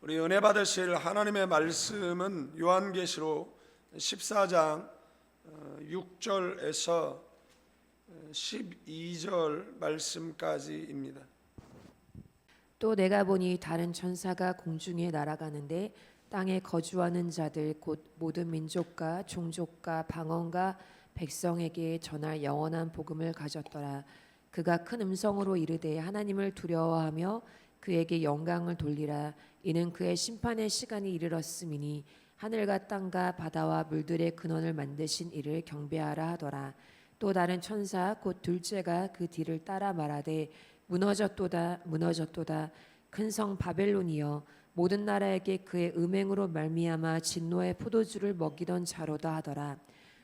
우리 은혜 받으실 하나님의 말씀은 요한계시록 14장 6절에서 12절 말씀까지입니다. 또 내가 보니 다른 천사가 공중에 날아가는데 땅에 거주하는 자들 곧 모든 민족과 종족과 방언과 백성에게 전할 영원한 복음을 가졌더라. 그가 큰 음성으로 이르되 하나님을 두려워하며 그에게 영광을 돌리라. 이는 그의 심판의 시간이 이르렀음이니 하늘과 땅과 바다와 물들의 근원을 만드신 이를 경배하라 하더라. 또 다른 천사 곧 둘째가 그 뒤를 따라 말하되 무너졌도다 무너졌도다 큰 성 바벨론이여 모든 나라에게 그의 음행으로 말미암아 진노의 포도주를 먹이던 자로다 하더라.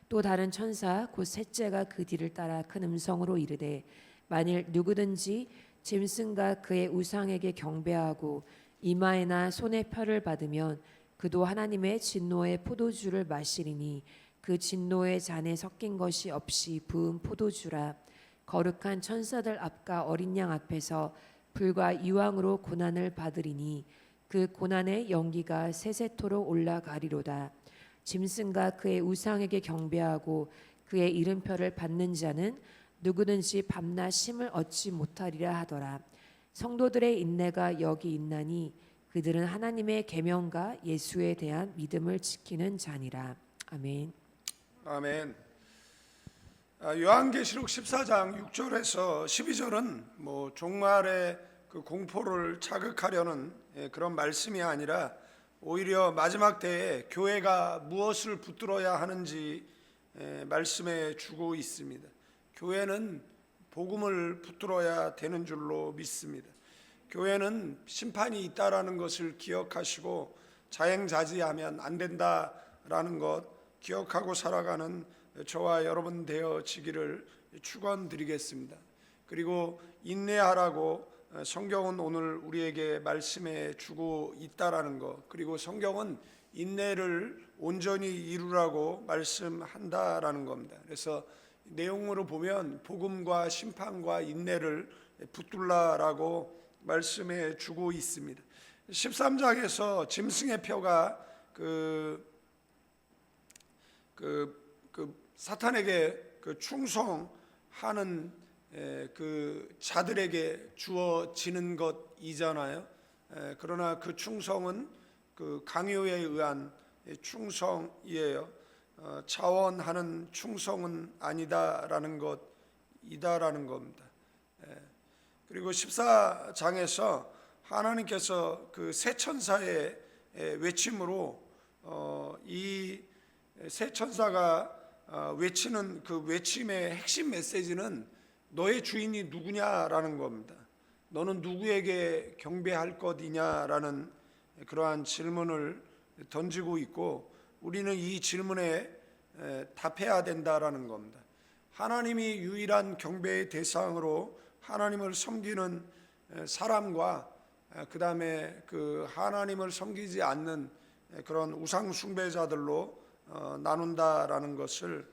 또 다른 천사 곧 셋째가 그 뒤를 따라 큰 음성으로 이르되 만일 누구든지 짐승과 그의 우상에게 경배하고 이마에나 손에 표를 받으면 그도 하나님의 진노의 포도주를 마시리니 그 진노의 잔에 섞인 것이 없이 부은 포도주라. 거룩한 천사들 앞과 어린 양 앞에서 불과 이왕으로 고난을 받으리니 그 고난의 연기가 세세토록 올라가리로다. 짐승과 그의 우상에게 경배하고 그의 이름표를 받는 자는 누구든지 밤낮 쉼을 얻지 못하리라 하더라. 성도들의 인내가 여기 있나니 그들은 하나님의 계명과 예수에 대한 믿음을 지키는 자니라. 아멘. 아멘. 요한계시록 14장 6절에서 12절은 종말의 그 공포를 자극하려는 그런 말씀이 아니라 오히려 마지막 때에 교회가 무엇을 붙들어야 하는지 말씀해 주고 있습니다. 교회는 복음을 붙들어야 되는 줄로 믿습니다. 교회는 심판이 있다라는 것을 기억하시고 자행자지하면 안 된다라는 것 기억하고 살아가는 저와 여러분 되어지기를 축원드리겠습니다. 그리고 인내하라고 성경은 오늘 우리에게 말씀해 주고 있다라는 것, 그리고 성경은 인내를 온전히 이루라고 말씀한다라는 겁니다. 그래서 내용으로 보면 복음과 심판과 인내를 붙들라라고 말씀해 주고 있습니다. 13장에서 짐승의 표가 사탄에게 충성하는 그 자들에게 주어지는 것이잖아요. 그러나 그 충성은 그 강요에 의한 충성이에요. 자원하는 충성은 아니다라는 것이다라는 겁니다. 그리고 14장에서 하나님께서 그 세 천사의 외침으로 이 세 천사가 외치는 그 외침의 핵심 메시지는 너의 주인이 누구냐라는 겁니다. 너는 누구에게 경배할 것이냐라는 그러한 질문을 던지고 있고 우리는 이 질문에 답해야 된다라는 겁니다. 하나님이 유일한 경배의 대상으로 하나님을 섬기는 사람과 그 다음에 그 하나님을 섬기지 않는 그런 우상 숭배자들로 나눈다라는 것을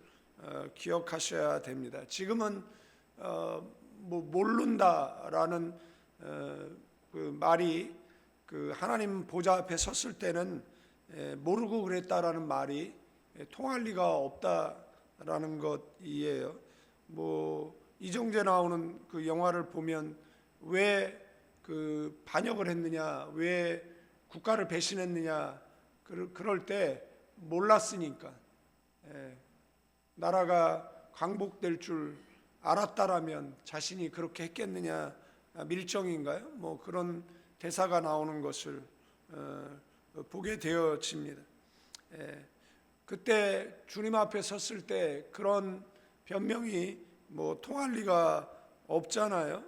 기억하셔야 됩니다. 지금은 모른다라는 그 말이 그 하나님 보좌 앞에 섰을 때는 모르고 그랬다라는 말이 통할 리가 없다라는 것이에요. 이정재 나오는 그 영화를 보면 왜 그 반역을 했느냐, 왜 국가를 배신했느냐, 그럴 때 몰랐으니까, 나라가 광복될 줄 알았다라면 자신이 그렇게 했겠느냐, 밀정인가요? 그런 대사가 나오는 것을 보게 되어집니다. 그때 주님 앞에 섰을 때 그런 변명이 통할 리가 없잖아요.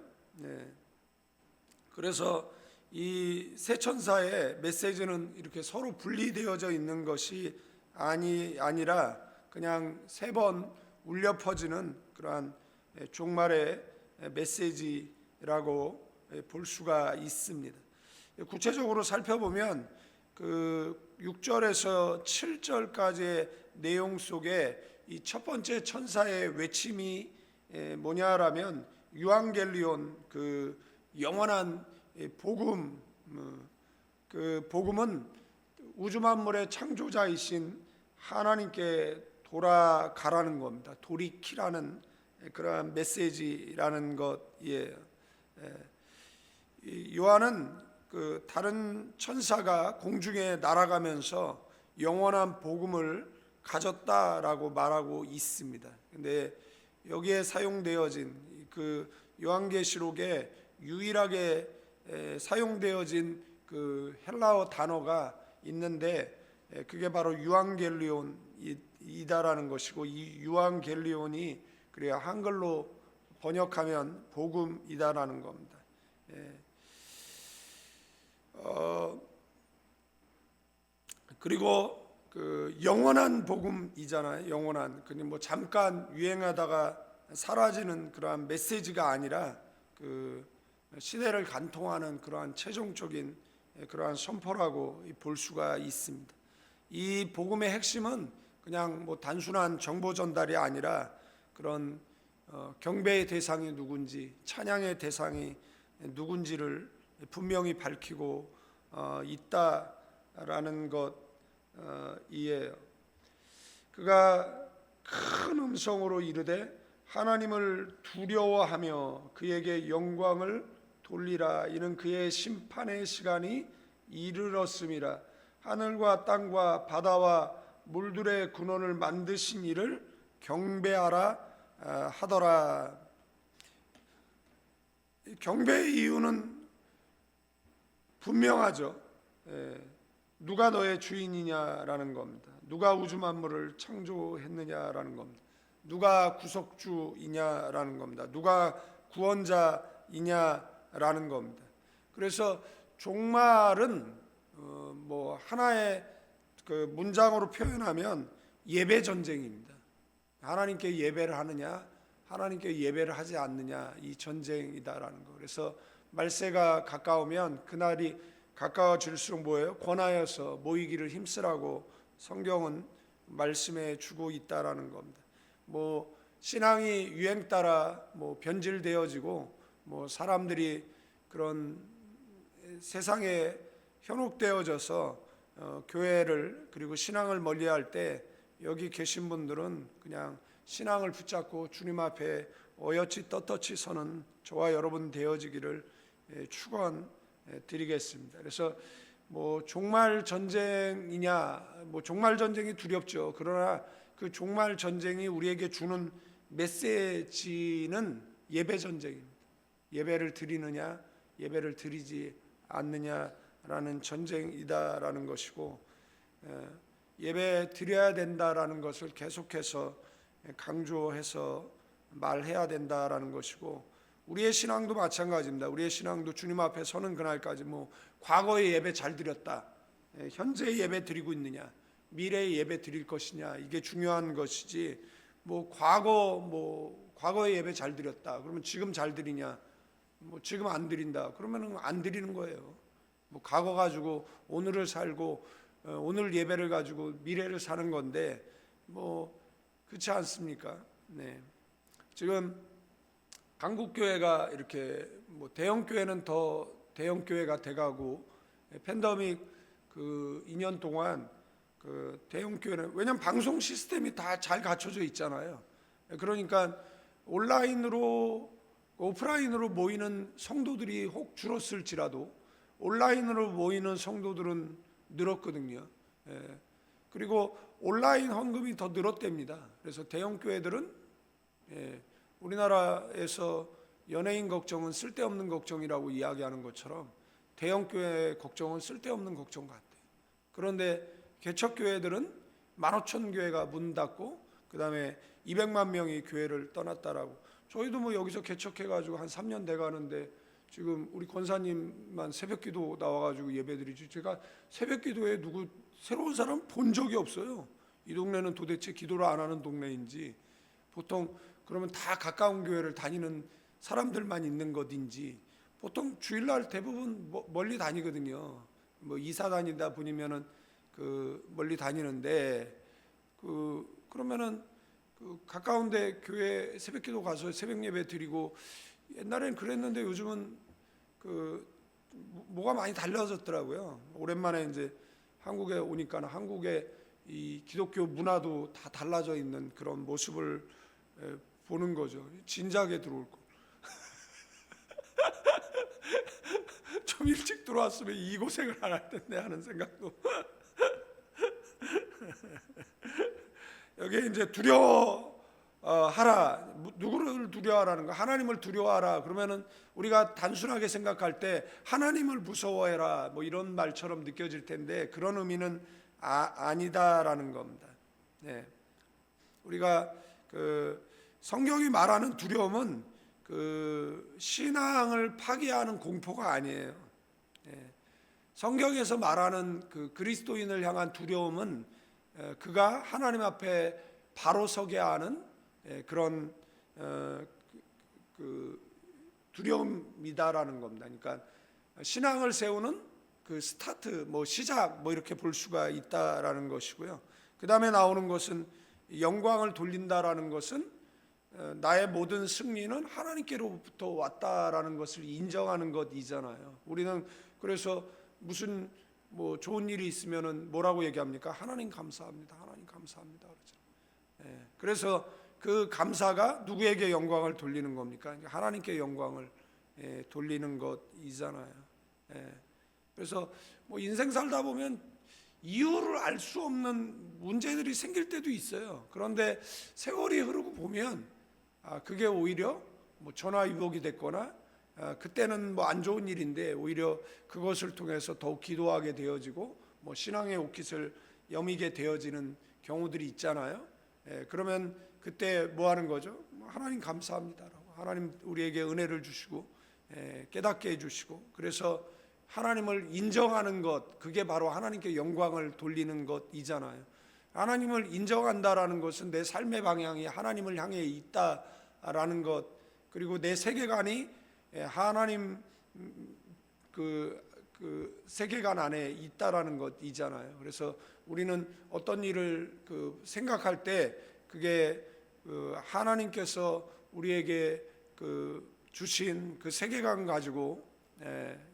그래서 이 세 천사의 메시지는 이렇게 서로 분리되어져 있는 것이 아니라 그냥 세 번 울려 퍼지는 그러한 종말의 메시지라고 볼 수가 있습니다. 구체적으로 살펴보면 그 6절에서 7절까지의 내용 속에 이 첫 번째 천사의 외침이 뭐냐라면 유앙겔리온, 그 영원한 복음, 그 복음은 우주 만물의 창조자이신 하나님께 돌아가라는 겁니다. 돌이키라는 그러한 메시지라는 것이에요. 요한은 그 다른 천사가 공중에 날아가면서 영원한 복음을 가졌다라고 말하고 있습니다. 근데 여기에 사용되어진 그 요한계시록에 유일하게 사용되어진 그 헬라어 단어가 있는데 그게 바로 유앙겔리온이다라는 것이고, 이 유앙겔리온이 그래야 한글로 번역하면 복음이다라는 겁니다. 그리고 그 영원한 복음이잖아요. 영원한, 그냥 뭐 잠깐 유행하다가 사라지는 그러한 메시지가 아니라 그 시대를 간통하는 그러한 최종적인 그러한 선포라고 볼 수가 있습니다. 이 복음의 핵심은 그냥 뭐 단순한 정보 전달이 아니라 그런 경배의 대상이 누군지, 찬양의 대상이 누군지를 분명히 밝히고 있다라는 것이에요. 그가 큰 음성으로 이르되 하나님을 두려워하며 그에게 영광을 돌리라. 이는 그의 심판의 시간이 이르렀음이라. 하늘과 땅과 바다와 물들의 근원을 만드신 이를 경배하라 하더라. 경배의 이유는 분명하죠. 누가 너의 주인이냐라는 겁니다. 누가 우주 만물을 창조했느냐라는 겁니다. 누가 구속주이냐라는 겁니다. 누가 구원자이냐라는 겁니다. 그래서 종말은 뭐 하나의 그 문장으로 표현하면 예배 전쟁입니다. 하나님께 예배를 하느냐, 하나님께 예배를 하지 않느냐, 이 전쟁이다라는 거. 그래서 말세가 가까우면 그날이 가까워질수록 뭐예요? 권하여서 모이기를 힘쓰라고 성경은 말씀해 주고 있다라는 겁니다. 뭐 신앙이 유행 따라 뭐 변질되어지고 뭐 사람들이 그런 세상에 현혹되어져서 교회를 그리고 신앙을 멀리할 때 여기 계신 분들은 그냥 신앙을 붙잡고 주님 앞에 어여치 떳떳이 서는 저와 여러분 되어지기를 축원드리겠습니다. 그래서 뭐 종말 전쟁이냐, 뭐 종말 전쟁이 두렵죠. 그러나 그 종말 전쟁이 우리에게 주는 메시지는 예배 전쟁입니다. 예배를 드리느냐, 예배를 드리지 않느냐라는 전쟁이다라는 것이고, 예배 드려야 된다라는 것을 계속해서 강조해서 말해야 된다라는 것이고, 우리의 신앙도 마찬가지입니다. 우리의 신앙도 주님 앞에 서는 그날까지 뭐 과거의 예배 잘 드렸다, 현재의 예배 드리고 있느냐, 미래의 예배 드릴 것이냐, 이게 중요한 것이지, 뭐 과거의 예배 잘 드렸다 그러면 지금 잘 드리냐, 뭐 지금 안 드린다 그러면은 안 드리는 거예요. 뭐 과거 가지고 오늘을 살고 오늘 예배를 가지고 미래를 사는 건데 뭐 그렇지 않습니까? 네. 지금 한국 교회가 이렇게 뭐 대형 교회는 더 대형 교회가 돼가고, 팬데믹 그 2년 동안 그 대형 교회는, 왜냐하면 방송 시스템이 다 잘 갖춰져 있잖아요. 그러니까 온라인으로 오프라인으로 모이는 성도들이 혹 줄었을지라도 온라인으로 모이는 성도들은 늘었거든요. 그리고 온라인 헌금이 더 늘었답니다. 그래서 대형 교회들은 우리나라에서 연예인 걱정은 쓸데없는 걱정이라고 이야기하는 것처럼 대형 교회 걱정은 쓸데없는 걱정 같아요. 그런데 개척교회들은 15,000교회가 문 닫고 그 다음에 200만 명이 교회를 떠났다라고. 저희도 뭐 여기서 개척해가지고 한 3년 돼가는데 지금 우리 권사님만 새벽기도 나와가지고 예배드리지, 제가 새벽기도에 누구 새로운 사람 본 적이 없어요. 이 동네는 도대체 기도를 안 하는 동네인지, 보통 그러면 다 가까운 교회를 다니는 사람들만 있는 것인지, 보통 주일날 대부분 멀리 다니거든요. 뭐 이사 다니다 보니면은 그 멀리 다니는데 그러면은 그 가까운데 교회 새벽기도 가서 새벽 예배 드리고, 옛날엔 그랬는데 요즘은 그 뭐가 많이 달라졌더라고요. 오랜만에 이제 한국에 오니까 한국의 이 기독교 문화도 다 달라져 있는 그런 모습을 보는 거죠. 진작에 들어올 거. 좀 일찍 들어왔으면 이 고생을 안 할 텐데 하는 생각도. 여기에 이제 두려워하라. 누구를 두려워하라는 거? 하나님을 두려워하라. 그러면은 우리가 단순하게 생각할 때 하나님을 무서워해라 뭐 이런 말처럼 느껴질 텐데 그런 의미는 아니다라는 겁니다. 네. 우리가 그 성경이 말하는 두려움은 그 신앙을 파괴하는 공포가 아니에요. 네. 성경에서 말하는 그 그리스도인을 향한 두려움은 그가 하나님 앞에 바로 서게 하는 그런 그 두려움이다라는 겁니다. 그러니까 신앙을 세우는 그 스타트, 뭐 시작, 뭐 이렇게 볼 수가 있다라는 것이고요. 그 다음에 나오는 것은 영광을 돌린다라는 것은 나의 모든 승리는 하나님께로부터 왔다라는 것을 인정하는 것이잖아요. 우리는 그래서 무슨 뭐 좋은 일이 있으면은 뭐라고 얘기합니까? 하나님 감사합니다. 하나님 감사합니다. 그러죠. 그래서 그 감사가 누구에게 영광을 돌리는 겁니까? 하나님께 영광을 돌리는 것이잖아요. 그래서 뭐 인생 살다 보면 이유를 알 수 없는 문제들이 생길 때도 있어요. 그런데 세월이 흐르고 보면 그게 오히려 뭐 전화위복이 됐거나 그때는 뭐 안 좋은 일인데 오히려 그것을 통해서 더욱 기도하게 되어지고 뭐 신앙의 옷깃을 여미게 되어지는 경우들이 있잖아요. 그러면 그때 뭐 하는 거죠? 하나님 감사합니다라고. 하나님 우리에게 은혜를 주시고 깨닫게 해주시고 그래서 하나님을 인정하는 것, 그게 바로 하나님께 영광을 돌리는 것이잖아요. 하나님을 인정한다라는 것은 내 삶의 방향이 하나님을 향해 있다라는 것, 그리고 내 세계관이 하나님 그 세계관 안에 있다라는 것이잖아요. 그래서 우리는 어떤 일을 생각할 때 그게 하나님께서 우리에게 주신 그 세계관 가지고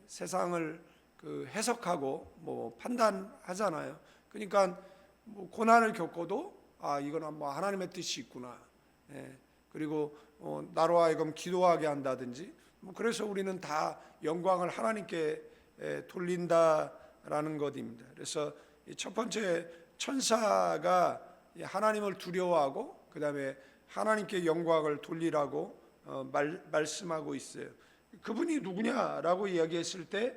세상을 해석하고 뭐 판단하잖아요. 그러니까 뭐 고난을 겪어도 이거는 뭐 하나님의 뜻이 있구나. 그리고 나로 하여금 기도하게 한다든지. 뭐 그래서 우리는 다 영광을 하나님께 돌린다라는 것입니다. 그래서 첫 번째 천사가 하나님을 두려워하고 그 다음에 하나님께 영광을 돌리라고 말씀하고 있어요. 그분이 누구냐라고 이야기했을 때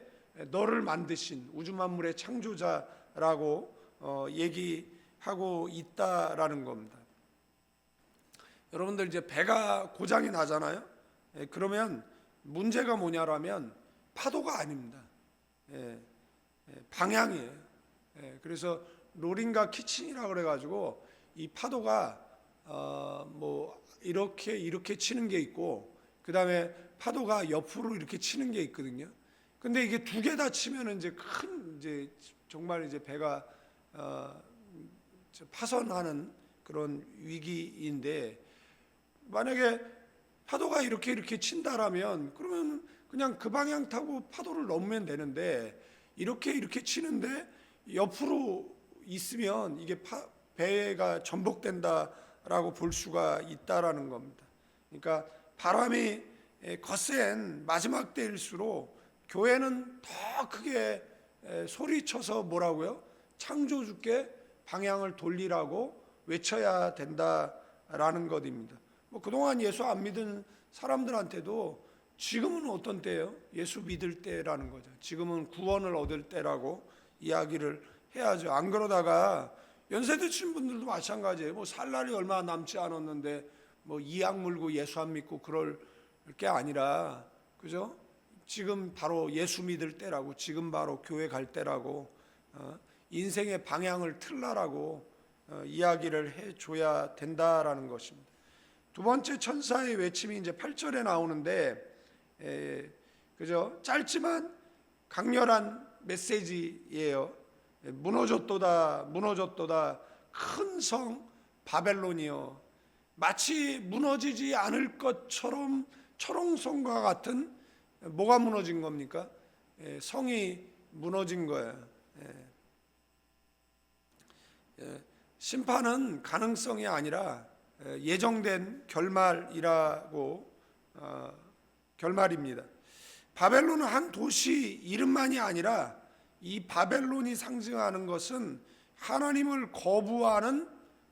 너를 만드신 우주 만물의 창조자라고 얘기하고 있다라는 겁니다. 여러분들 이제 배가 고장이 나잖아요. 그러면 문제가 뭐냐라면 파도가 아닙니다. 방향이에요. 그래서 로링과 키친이라고 그래가지고 이 파도가 뭐 이렇게 치는 게 있고 그 다음에 파도가 옆으로 이렇게 치는 게 있거든요. 근데 이게 두 개 다 치면 이제 정말 이제 배가 파손하는 그런 위기인데 만약에 파도가 이렇게 친다라면 그러면 그냥 그 방향 타고 파도를 넘으면 되는데 이렇게 치는데 옆으로 있으면 이게 배가 전복된다라고 볼 수가 있다라는 겁니다. 그러니까 바람이 거센 마지막 때일수록 교회는 더 크게 소리쳐서 뭐라고요? 창조주께 방향을 돌리라고 외쳐야 된다라는 것입니다. 뭐 그동안 예수 안 믿은 사람들한테도 지금은 어떤 때예요? 예수 믿을 때라는 거죠. 지금은 구원을 얻을 때라고 이야기를 해야죠. 안 그러다가 연세 드신 분들도 마찬가지예요. 뭐 살 날이 얼마 남지 않았는데 뭐 이악 물고 예수 안 믿고 그럴 게 아니라 그죠? 지금 바로 예수 믿을 때라고, 지금 바로 교회 갈 때라고, 인생의 방향을 틀라라고 이야기를 해줘야 된다라는 것입니다. 두 번째 천사의 외침이 이제 8절에 나오는데, 그죠? 짧지만 강렬한 메시지예요. 무너졌도다, 무너졌도다, 큰 성 바벨론이여. 마치 무너지지 않을 것처럼 철옹성과 같은, 뭐가 무너진 겁니까? 성이 무너진 거예요. 심판은 가능성이 아니라 예정된 결말이라고 결말입니다. 바벨론은 한 도시 이름만이 아니라 이 바벨론이 상징하는 것은 하나님을 거부하는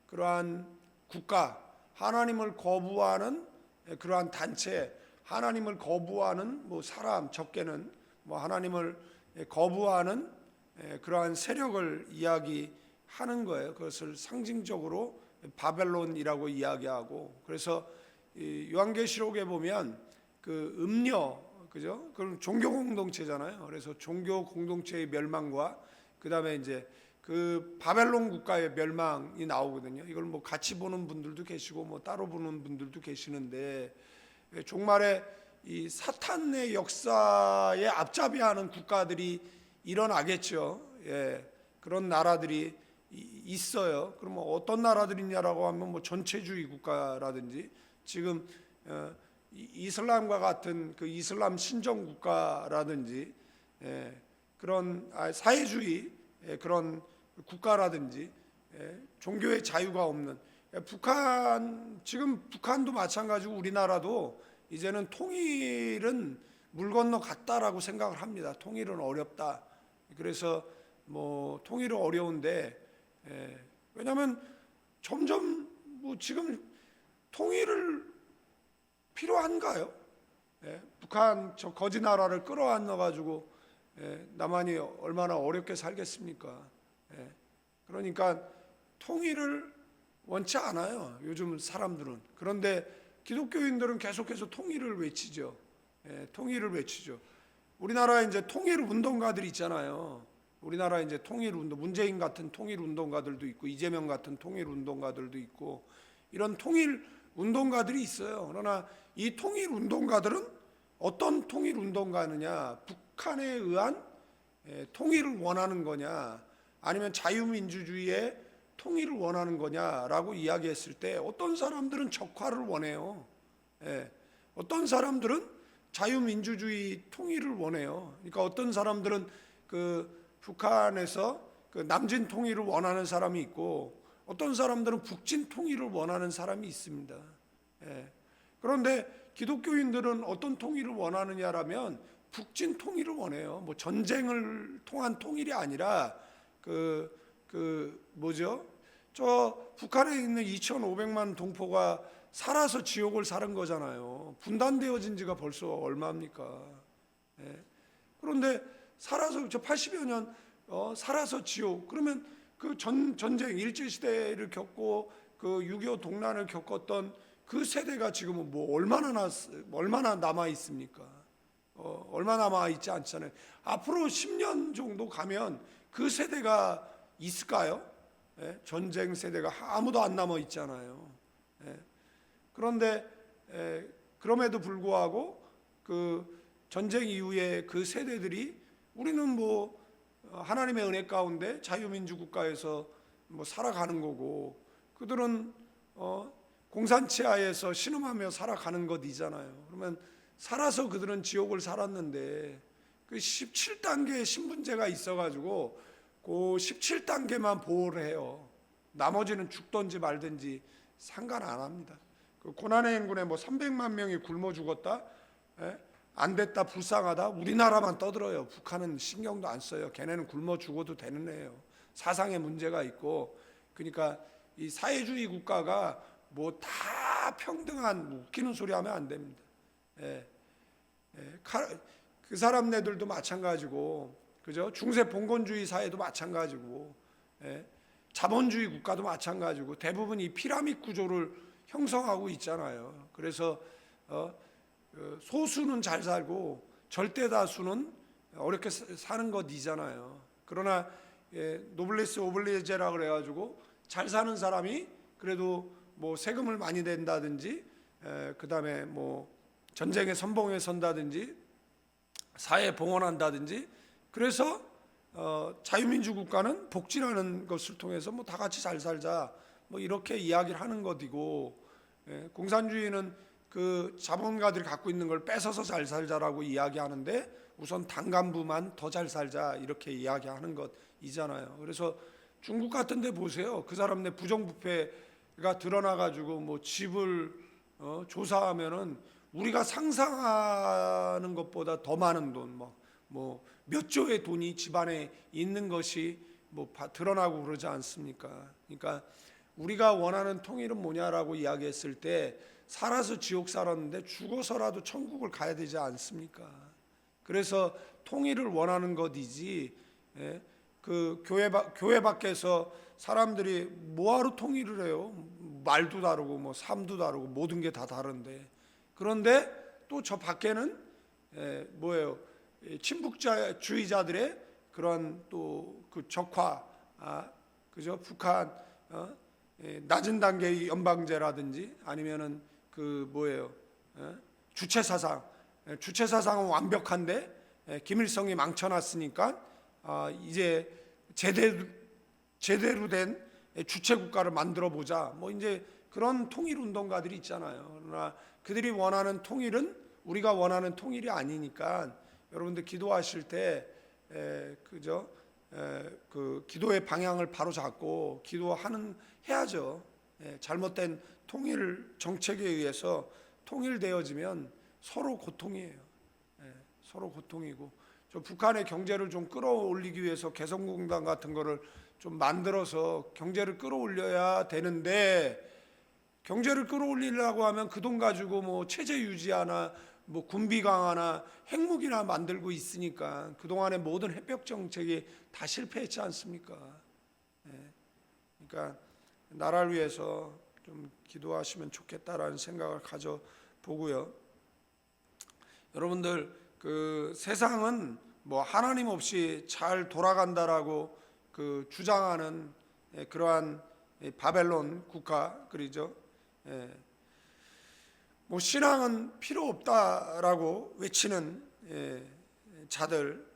그러한 국가, 하나님을 거부하는 그러한 단체, 하나님을 거부하는 뭐 사람, 적게는 뭐 하나님을 거부하는 그러한 세력을 이야기하는 거예요. 그것을 상징적으로 바벨론이라고 이야기하고, 그래서 요한계시록에 보면 그 음녀, 그죠? 그럼 종교 공동체잖아요. 그래서 종교 공동체의 멸망과 그다음에 이제 그 바벨론 국가의 멸망이 나오거든요. 이걸 뭐 같이 보는 분들도 계시고 뭐 따로 보는 분들도 계시는데, 종말에 이 사탄의 역사에 앞잡이하는 국가들이 일어나겠죠. 그런 나라들이 있어요. 그러면 어떤 나라들이냐라고 하면 뭐 전체주의 국가라든지 지금 이슬람과 같은 그 이슬람 신정 국가라든지 그런 사회주의 그런 국가라든지 종교의 자유가 없는 지금 북한도 마찬가지고 우리나라도 이제는 통일은 물 건너 갔다라고 생각을 합니다. 통일은 어렵다. 그래서 뭐 통일은 어려운데 왜냐하면 점점 뭐 지금 통일을 필요한가요? 북한 저 거지 나라를 끌어안아 가지고 남한이 얼마나 어렵게 살겠습니까? 그러니까 통일을 원치 않아요, 요즘 사람들은. 그런데 기독교인들은 계속해서 통일을 외치죠. 통일을 외치죠. 우리나라에 이제 통일 운동가들이 있잖아요. 우리나라 이제 통일 운동, 문재인 같은 통일 운동가들도 있고 이재명 같은 통일 운동가들도 있고 이런 통일 운동가들이 있어요. 그러나 이 통일 운동가들은 어떤 통일 운동가느냐? 북한에 의한 통일을 원하는 거냐? 아니면 자유민주주의의 통일을 원하는 거냐라고 이야기했을 때 어떤 사람들은 적화를 원해요. 어떤 사람들은 자유민주주의 통일을 원해요. 그러니까 어떤 사람들은 그 북한에서 그 남진 통일을 원하는 사람이 있고 어떤 사람들은 북진 통일을 원하는 사람이 있습니다. 그런데 기독교인들은 어떤 통일을 원하느냐라면 북진 통일을 원해요. 뭐 전쟁을 통한 통일이 아니라 뭐죠? 저 북한에 있는 2,500만 동포가 살아서 지옥을 사는 거잖아요. 분단되어진 지가 벌써 얼마입니까? 그런데 살아서 저 80여 년 살아서 지옥. 그러면 그 전쟁 일제시대를 겪고 그 6.25 동란을 겪었던 그 세대가 지금은 뭐 얼마나 남아 있습니까? 얼마 남아 있지 않잖아요. 앞으로 10년 정도 가면 그 세대가 있을까요? 전쟁 세대가 아무도 안 남아 있잖아요. 그런데 그럼에도 불구하고 그 전쟁 이후에 그 세대들이 우리는 뭐 하나님의 은혜 가운데 자유민주 국가에서 뭐 살아가는 거고 그들은 공산체 하에서 신음하며 살아가는 것이잖아요. 그러면 살아서 그들은 지옥을 살았는데 그 17단계의 신분제가 있어가지고 그 17단계만 보호를 해요. 나머지는 죽든지 말든지 상관 안 합니다. 그 고난의 행군에 뭐 300만 명이 굶어 죽었다, 안 됐다, 불쌍하다. 우리나라만 떠들어요. 북한은 신경도 안 써요. 걔네는 굶어 죽어도 되는 애예요. 사상에 문제가 있고, 그러니까 이 사회주의 국가가 뭐 다 평등한 웃기는 소리 하면 안 됩니다. 그 사람네들도 마찬가지고, 그죠? 중세 봉건주의 사회도 마찬가지고, 자본주의 국가도 마찬가지고, 대부분 이 피라미드 구조를 형성하고 있잖아요. 그래서 소수는 잘 살고 절대 다수는 어렵게 사는 것이잖아요. 그러나 노블레스 오블리제라 그래가지고 잘 사는 사람이 그래도 뭐 세금을 많이 낸다든지, 그 다음에 뭐 전쟁에 선봉에 선다든지, 사회 봉헌한다든지, 그래서 자유민주 국가는 복지라는 것을 통해서 뭐 다 같이 잘 살자, 뭐 이렇게 이야기를 하는 것이고, 공산주의는 그 자본가들이 갖고 있는 걸 뺏어서 잘 살자라고 이야기하는데 우선 당간부만 더 잘 살자 이렇게 이야기하는 것이잖아요. 그래서 중국 같은 데 보세요. 그 사람네 부정부패가 드러나가지고 뭐 집을 조사하면은 우리가 상상하는 것보다 더 많은 돈, 뭐 몇 조의 돈이 집안에 있는 것이 뭐 드러나고 그러지 않습니까? 그러니까 우리가 원하는 통일은 뭐냐라고 이야기했을 때 살아서 지옥 살았는데 죽어서라도 천국을 가야 되지 않습니까? 그래서 통일을 원하는 것이지, 그 교회 밖에서 사람들이 뭐하러 통일을 해요? 말도 다르고 뭐 삶도 다르고 모든 게 다 다른데, 그런데 또 저 밖에는 뭐예요? 친북주의자들의 그런 또 그 적화, 그죠? 북한 낮은 단계의 연방제라든지 아니면은 그 뭐예요? 주체 사상은 완벽한데 김일성이 망쳐놨으니까 이제 제대로 된 주체 국가를 만들어 보자. 뭐 이제 그런 통일 운동가들이 있잖아요. 그러나 그들이 원하는 통일은 우리가 원하는 통일이 아니니까 여러분들 기도하실 때 그죠? 그 기도의 방향을 바로 잡고 해야죠. 잘못된 통일 정책에 의해서 통일되어지면 서로 고통이에요. 서로 고통이고, 저 북한의 경제를 좀 끌어올리기 위해서 개성공단 같은 거를 좀 만들어서 경제를 끌어올려야 되는데, 경제를 끌어올리려고 하면 그 돈 가지고 뭐 체제 유지하나 뭐 군비 강화나 핵무기나 만들고 있으니까 그동안의 모든 해벽 정책이 다 실패했지 않습니까? 그러니까 나라를 위해서 좀 기도하시면 좋겠다라는 생각을 가져보고요. 여러분들 그 세상은 뭐 하나님 없이 잘 돌아간다라고 그 주장하는 그러한 바벨론 국가, 그러죠. 뭐 신앙은 필요 없다라고 외치는 자들,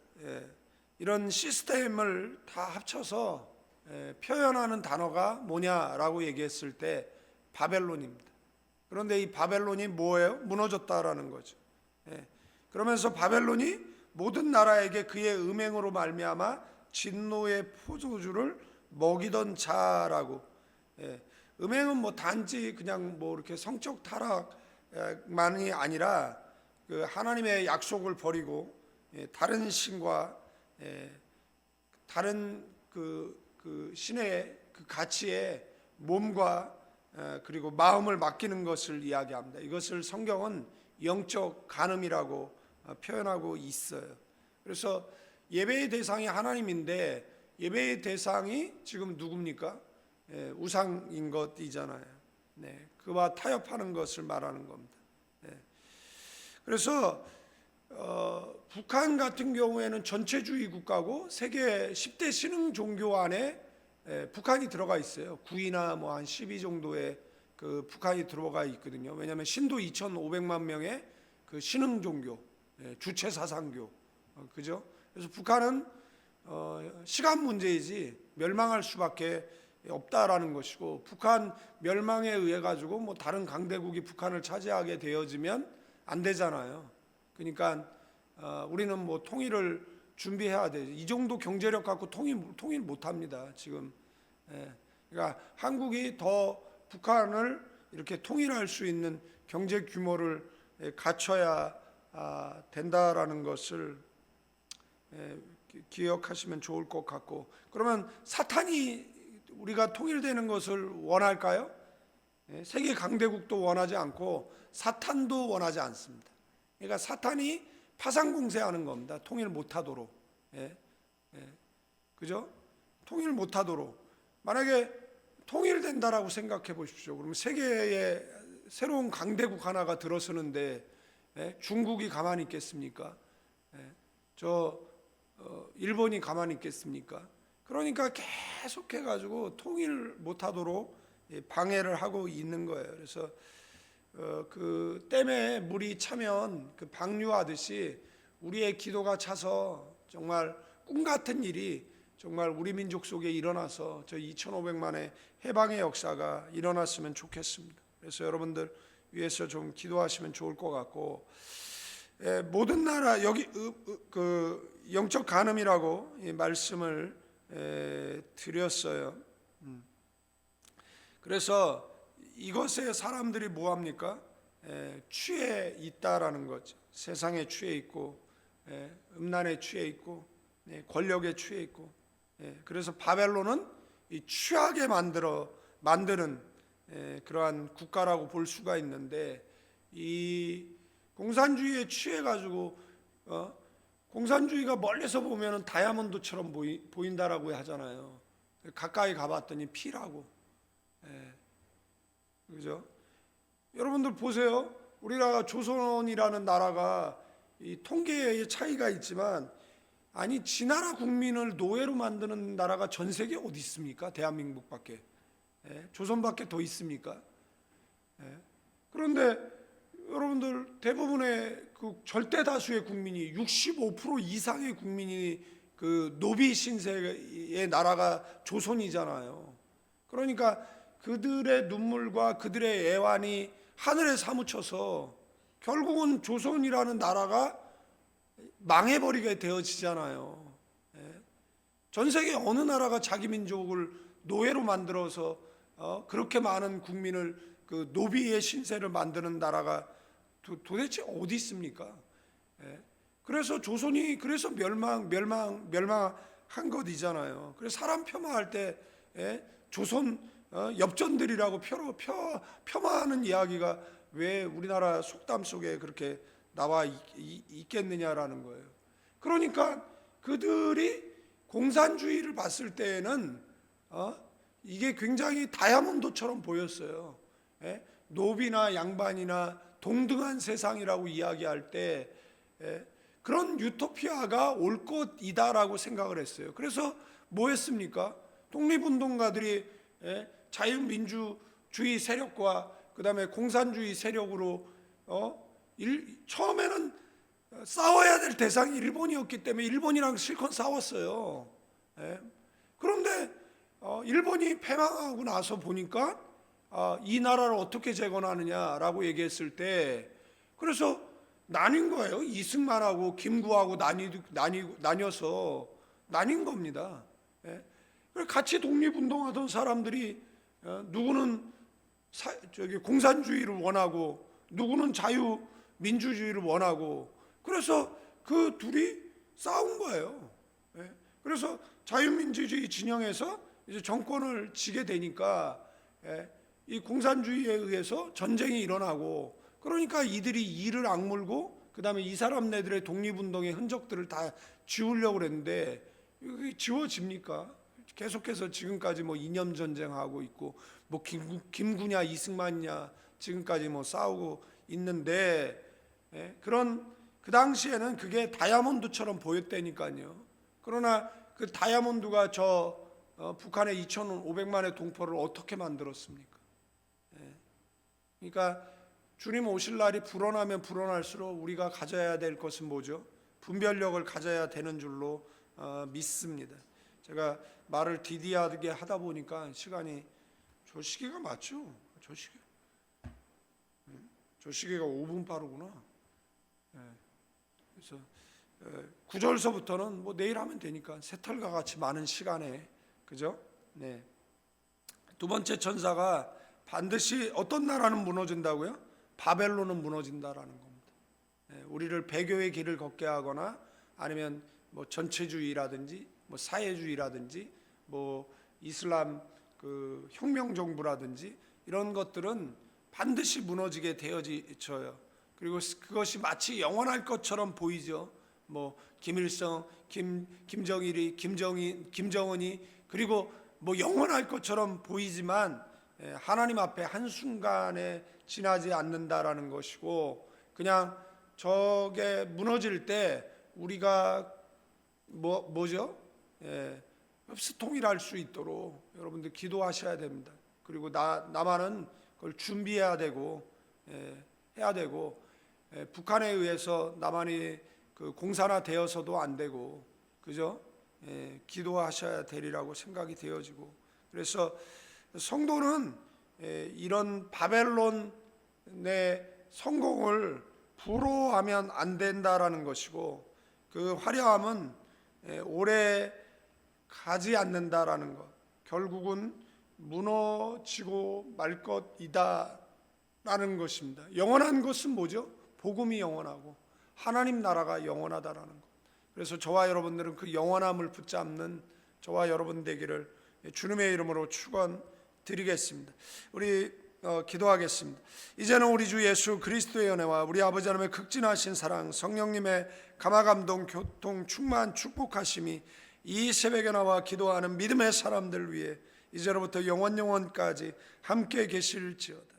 이런 시스템을 다 합쳐서 표현하는 단어가 뭐냐라고 얘기했을 때 바벨론입니다. 그런데 이 바벨론이 뭐예요? 무너졌다라는 거죠. 그러면서 바벨론이 모든 나라에게 그의 음행으로 말미암아 진노의 포도주를 먹이던 자라고. 음행은 뭐 단지 그냥 뭐 이렇게 성적 타락만이 아니라 그 하나님의 약속을 버리고 다른 신과 다른 그 신의 그 가치에 몸과 그리고 마음을 맡기는 것을 이야기합니다. 이것을 성경은 영적 간음이라고 표현하고 있어요. 그래서 예배의 대상이 하나님인데 예배의 대상이 지금 누굽니까? 우상인 것이잖아요. 그와 타협하는 것을 말하는 겁니다. 그래서 북한 같은 경우에는 전체주의 국가고 세계 10대 신흥 종교 안에 북한이 들어가 있어요. 9위나 뭐 한 10위 정도의 그 북한이 들어가 있거든요. 왜냐하면 신도 2,500만 명의 그 신흥 종교, 주체 사상교, 그죠? 그래서 북한은 시간 문제이지 멸망할 수밖에 없다라는 것이고, 북한 멸망에 의해 가지고 뭐 다른 강대국이 북한을 차지하게 되어지면 안 되잖아요. 그러니까 우리는 뭐 통일을 준비해야 돼. 이 정도 경제력 갖고 통일 못합니다 지금. 그러니까 한국이 더 북한을 이렇게 통일할 수 있는 경제 규모를 갖춰야 된다라는 것을 기억하시면 좋을 것 같고, 그러면 사탄이 우리가 통일되는 것을 원할까요? 세계 강대국도 원하지 않고 사탄도 원하지 않습니다. 그러니까 사탄이 파상공세하는 겁니다. 통일 못하도록. 그죠? 통일 못하도록. 만약에 통일된다라고 생각해 보십시오. 그러면 세계에 새로운 강대국 하나가 들어서는데 중국이 가만히 있겠습니까? 일본이 가만히 있겠습니까? 그러니까 계속해 가지고 통일 못하도록 방해를 하고 있는 거예요. 그래서 그 댐에 물이 차면 그 방류하듯이 우리의 기도가 차서 정말 꿈 같은 일이 정말 우리 민족 속에 일어나서 저 2,500만의 해방의 역사가 일어났으면 좋겠습니다. 그래서 여러분들 위해서 좀 기도하시면 좋을 것 같고, 모든 나라 여기 그 영적 간음이라고 이 말씀을 드렸어요. 그래서 이것에 사람들이 뭐 합니까? 취해 있다라는 거죠. 세상에 취해 있고 음란에 취해 있고 권력에 취해 있고 그래서 바벨론은 이 취하게 만드는 그러한 국가라고 볼 수가 있는데 이 공산주의에 취해 가지고 공산주의가 멀리서 보면은 다이아몬드처럼 보인다라고 하잖아요. 가까이 가봤더니 피라고. 그죠? 여러분들 보세요. 우리나라 조선이라는 나라가 이 통계의 차이가 있지만 아니 지나라 국민을 노예로 만드는 나라가 전 세계에 어디 있습니까? 대한민국밖에. 조선밖에 더 있습니까? 그런데 여러분들 대부분의 그 절대 다수의 국민이 65% 이상의 국민이 그 노비 신세의 나라가 조선이잖아요. 그러니까 그들의 눈물과 그들의 애환이 하늘에 사무쳐서 결국은 조선이라는 나라가 망해버리게 되어지잖아요. 전 세계 어느 나라가 자기 민족을 노예로 만들어서 그렇게 많은 국민을 그 노비의 신세를 만드는 나라가 도대체 어디 있습니까? 그래서 조선이 그래서 멸망한 것이잖아요. 그래서 사람 폄하할 때 조선 엽전들이라고 폄하하는 이야기가 왜 우리나라 속담 속에 그렇게 나와 있겠느냐라는 거예요. 그러니까 그들이 공산주의를 봤을 때에는 이게 굉장히 다이아몬드처럼 보였어요. 노비나 양반이나 동등한 세상이라고 이야기할 때 그런 유토피아가 올 것이다라고 생각을 했어요. 그래서 뭐 했습니까? 독립운동가들이 자유민주주의 세력과 그다음에 공산주의 세력으로 처음에는 싸워야 될 대상이 일본이었기 때문에 일본이랑 실컷 싸웠어요. 그런데 일본이 패망하고 나서 보니까 이 나라를 어떻게 재건하느냐라고 얘기했을 때 그래서 나뉜 거예요. 이승만하고 김구하고 나뉘어서 나뉜 겁니다. 같이 독립운동하던 사람들이 누구는 공산주의를 원하고 누구는 자유민주주의를 원하고 그래서 그 둘이 싸운 거예요. 그래서 자유민주주의 진영에서 이제 정권을 지게 되니까 이 공산주의에 의해서 전쟁이 일어나고 그러니까 이들이 이를 악물고 그다음에 이 사람네들의 독립운동의 흔적들을 다 지우려고 그랬는데 이게 지워집니까? 계속해서 지금까지 뭐 이념 전쟁하고 있고 뭐 김구냐 이승만이냐 지금까지 뭐 싸우고 있는데 그런 그 당시에는 그게 다이아몬드처럼 보였다니까요. 그러나 그 다이아몬드가 북한의 2,500만의 동포를 어떻게 만들었습니까? 그러니까 주님 오실 날이 불어나면 불어날수록 우리가 가져야 될 것은 뭐죠? 분별력을 가져야 되는 줄로 믿습니다. 제가 말을 디디하게 하다 보니까 시간이 저 시계가 맞죠? 저 시계가 5분 빠르구나. 그래서 9절서부터는 뭐 내일 하면 되니까 새털과 같이 많은 시간에 그죠? 네. 두 번째 천사가 반드시 어떤 나라는 무너진다고요? 바벨론은 무너진다라는 겁니다. 우리를 배교의 길을 걷게 하거나 아니면 뭐 전체주의라든지 뭐 사회주의라든지 뭐 이슬람 그 혁명 정부라든지 이런 것들은 반드시 무너지게 되어져요. 그리고 그것이 마치 영원할 것처럼 보이죠. 뭐 김일성, 김정일이, 김정은이 그리고 뭐 영원할 것처럼 보이지만 하나님 앞에 한순간에 지나지 않는다라는 것이고 그냥 저게 무너질 때 우리가 뭐죠? 흡수통일할 수 있도록 여러분들 기도하셔야 됩니다. 그리고 나만은 그걸 준비해야 되고 해야 되고 북한에 의해서 남한이 그 공산화되어서도 안 되고 그죠? 기도하셔야 되리라고 생각이 되어지고 그래서 성도는 이런 바벨론의 성공을 부러워하면 안 된다라는 것이고, 그 화려함은 오래 가지 않는다라는 것, 결국은 무너지고 말 것이다라는 것입니다. 영원한 것은 뭐죠? 복음이 영원하고 하나님 나라가 영원하다라는 것. 그래서 저와 여러분들은 그 영원함을 붙잡는 저와 여러분 되기를 주님의 이름으로 축원드리겠습니다. 우리 기도하겠습니다. 이제는 우리 주 예수 그리스도의 은혜와 우리 아버지 하나님의 극진하신 사랑, 성령님의 감화감동, 교통, 충만, 축복하심이 이 새벽에 나와 기도하는 믿음의 사람들 위해 이제로부터 영원까지 함께 계실지어다.